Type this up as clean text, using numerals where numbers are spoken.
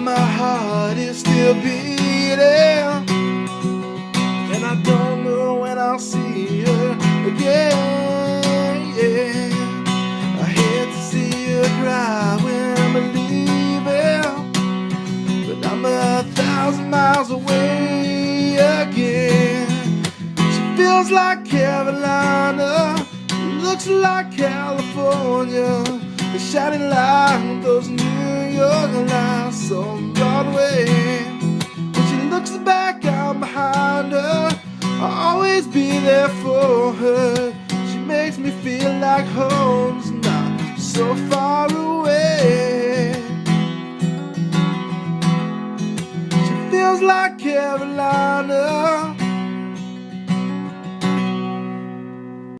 my heart is still beating, and I don't know when I'll see her again. Yeah. I hate to see her cry when I'm leaving, but I'm 1,000 miles away again. She feels like Carolina, looks like California, the shining light of those New York lights on Broadway. When she looks back, I'm behind her, I'll always be there for her. She makes me feel like home's not so far away. She feels like Carolina,